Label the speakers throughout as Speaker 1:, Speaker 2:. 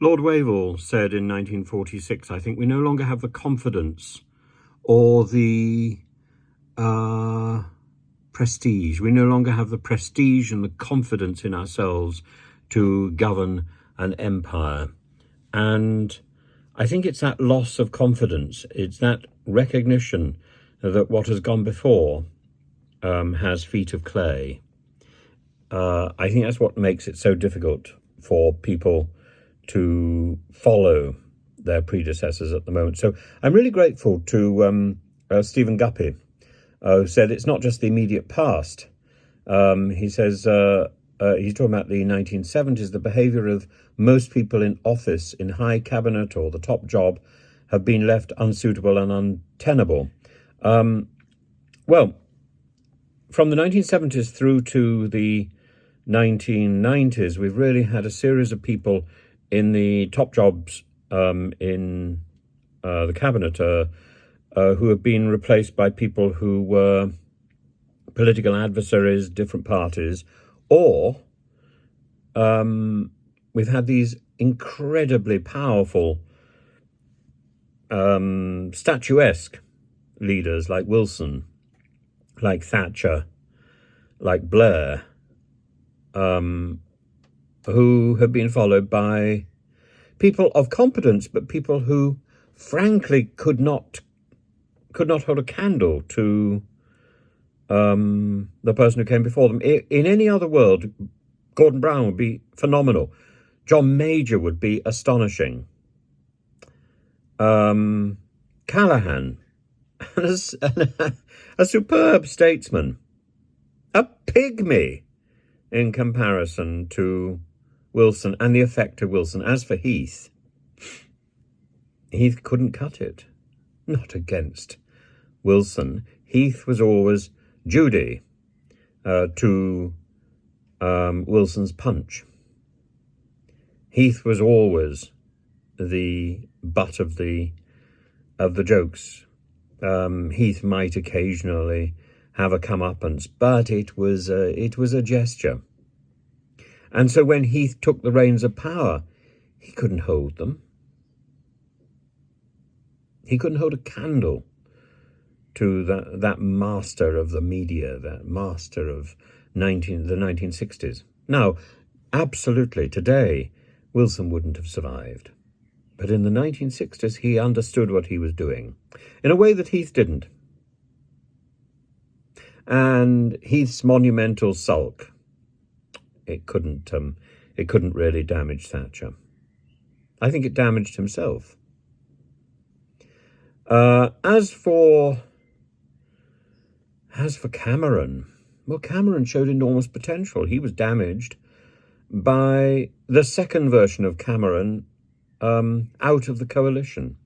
Speaker 1: Lord Wavell said in 1946, I think, we no longer have the confidence or the prestige. We no longer have the prestige and the confidence in ourselves to govern an empire. And I think it's that loss of confidence. It's that recognition that what has gone before has feet of clay. I think that's what makes it so difficult for people to follow their predecessors at the moment. So I'm really grateful to Stephen Guppy, who said it's not just the immediate past. He says, he's talking about the 1970s, the behaviour of most people in office, in high cabinet or the top job, have been left unsuitable and untenable. Well, from the 1970s through to the 1990s, we've really had a series of people in the top jobs in the cabinet who have been replaced by people who were political adversaries, different parties, or we've had these incredibly powerful, statuesque leaders like Wilson, like Thatcher, like Blair, who have been followed by people of competence, but people who, frankly, could not hold a candle to the person who came before them. In any other world, Gordon Brown would be phenomenal. John Major would be astonishing. Callaghan, a superb statesman, a pygmy in comparison to Wilson and the effect of Wilson. As for Heath, Heath couldn't cut it. Not against Wilson. Heath was always Judy to Wilson's punch. Heath was always the butt of the jokes. Heath might occasionally have a comeuppance, but it was a gesture. And so when Heath took the reins of power, he couldn't hold them. He couldn't hold a candle to that master of the media, that master of the 1960s. Now, absolutely, today, Wilson wouldn't have survived. But in the 1960s, he understood what he was doing in a way that Heath didn't. And Heath's monumental sulk, it couldn't really damage Thatcher. I think it damaged himself. As for Cameron, well, Cameron showed enormous potential. He was damaged by the second version of Cameron out of the coalition.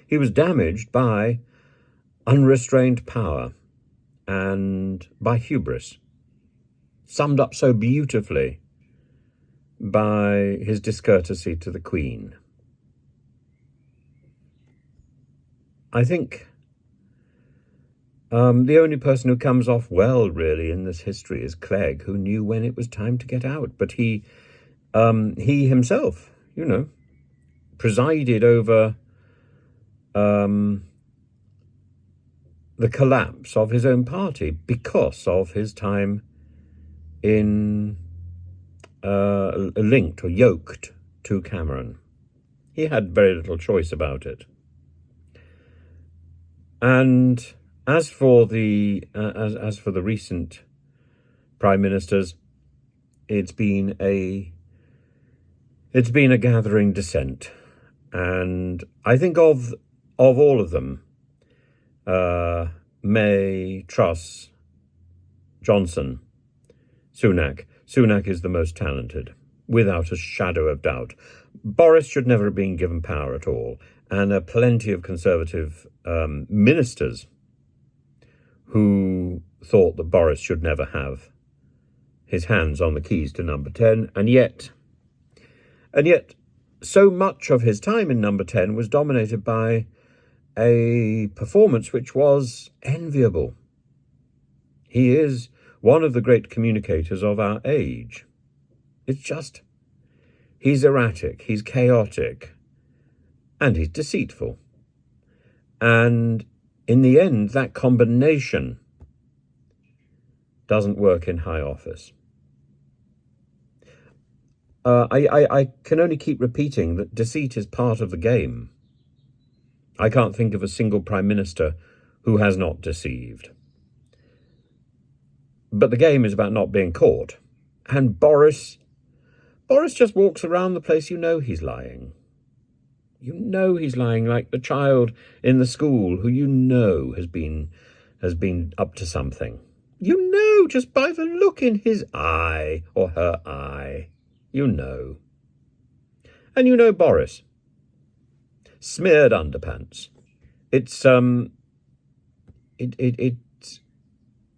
Speaker 1: He was damaged by unrestrained power and by hubris, summed up so beautifully by his discourtesy to the Queen. I think the only person who comes off well, really, in this history is Clegg, who knew when it was time to get out. But he himself, presided over the collapse of his own party because of his time in linked or yoked to Cameron. He had very little choice about it. And as for the recent prime ministers, it's been a gathering dissent, and I think of all of them, May, Truss, Johnson, Sunak. Sunak is the most talented, without a shadow of doubt. Boris should never have been given power at all, and plenty of Conservative ministers who thought that Boris should never have his hands on the keys to number 10, and yet so much of his time in number 10 was dominated by a performance which was enviable. He is one of the great communicators of our age. It's just he's erratic, he's chaotic, and he's deceitful. And in the end, that combination doesn't work in high office. I can only keep repeating that deceit is part of the game. I can't think of a single prime minister who has not deceived. But the game is about not being caught. And Boris just walks around the place, you know he's lying. You know he's lying, like the child in the school who you know has been up to something. You know, just by the look in his eye or her eye. You know. And you know Boris. Smeared underpants. It's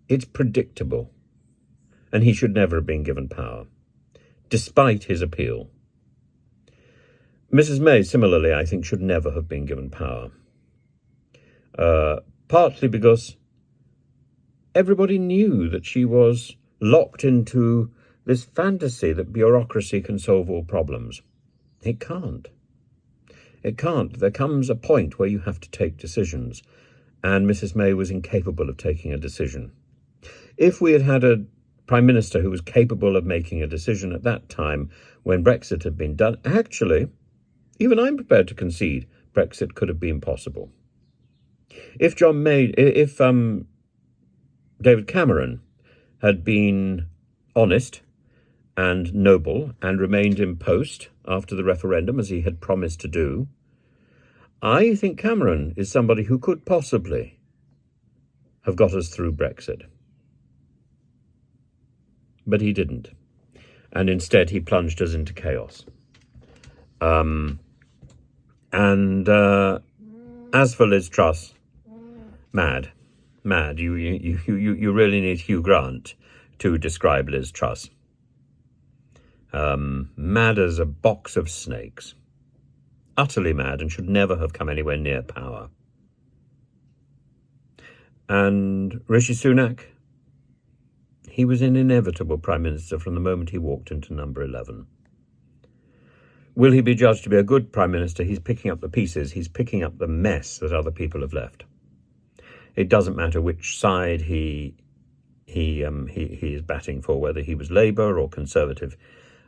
Speaker 1: it's predictable. And he should never have been given power, despite his appeal. Mrs. May, similarly, I think, should never have been given power. Partly because everybody knew that she was locked into this fantasy that bureaucracy can solve all problems. It can't. It can't. There comes a point where you have to take decisions, and Mrs. May was incapable of taking a decision. If we had had a Prime Minister who was capable of making a decision at that time when Brexit had been done, actually, even I'm prepared to concede Brexit could have been possible. If David Cameron had been honest and noble and remained in post after the referendum, as he had promised to do, I think Cameron is somebody who could possibly have got us through Brexit. But he didn't. And instead he plunged us into chaos. As for Liz Truss, mad. You really need Hugh Grant to describe Liz Truss. Mad as a box of snakes. Utterly mad, and should never have come anywhere near power. And Rishi Sunak, he was an inevitable Prime Minister from the moment he walked into number 11. Will he be judged to be a good Prime Minister? He's picking up the pieces. He's picking up the mess that other people have left. It doesn't matter which side he is batting for, whether he was Labour or Conservative.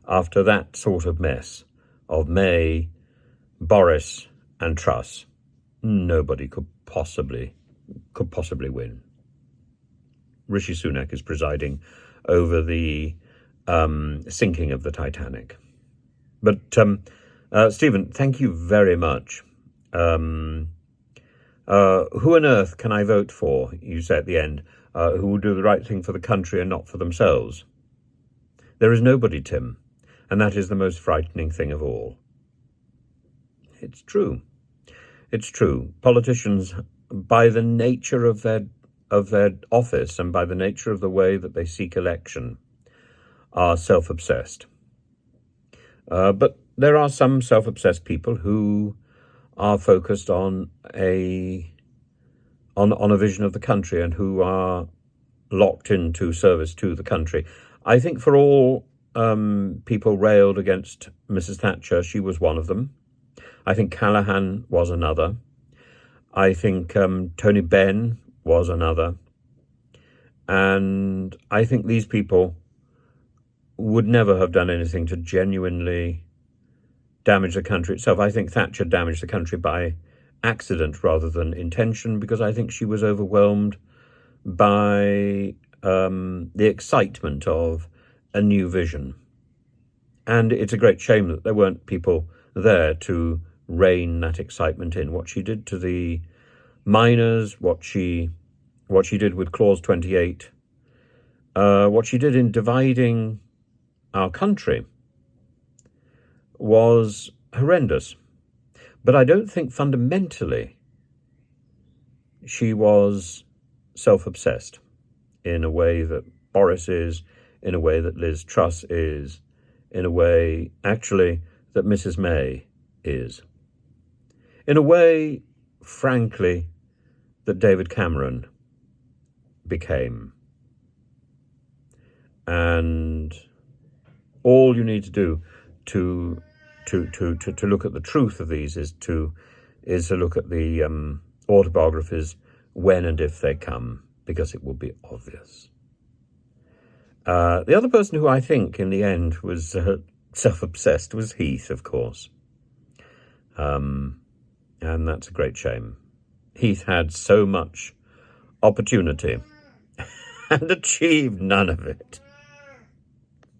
Speaker 1: After that sort of mess of May, Boris and Truss, nobody could possibly win. Rishi Sunak is presiding over the sinking of the Titanic. But Stephen, thank you very much. Who on earth can I vote for, you say at the end, who will do the right thing for the country and not for themselves? There is nobody, Tim, and that is the most frightening thing of all. It's true. It's true. Politicians, by the nature of their office and by the nature of the way that they seek election, are self-obsessed. But there are some self-obsessed people who are focused on a vision of the country and who are locked into service to the country. I think for all people railed against Mrs. Thatcher, she was one of them. I think Callaghan was another. I think Tony Benn was another. And I think these people would never have done anything to genuinely damage the country itself. I think Thatcher damaged the country by accident rather than intention, because I think she was overwhelmed by the excitement of a new vision. And it's a great shame that there weren't people there to rein that excitement in. What she did to the miners, what she did with Clause 28, what she did in dividing our country was horrendous. But I don't think fundamentally she was self-obsessed in a way that Boris is, in a way that Liz Truss is, in a way, actually, that Mrs. May is. In a way, frankly, that David Cameron became. And all you need to do to to look at the truth of these is to look at the autobiographies when and if they come, because it will be obvious. The other person who I think in the end was self-obsessed was Heath, of course. And that's a great shame. Heath had so much opportunity and achieved none of it.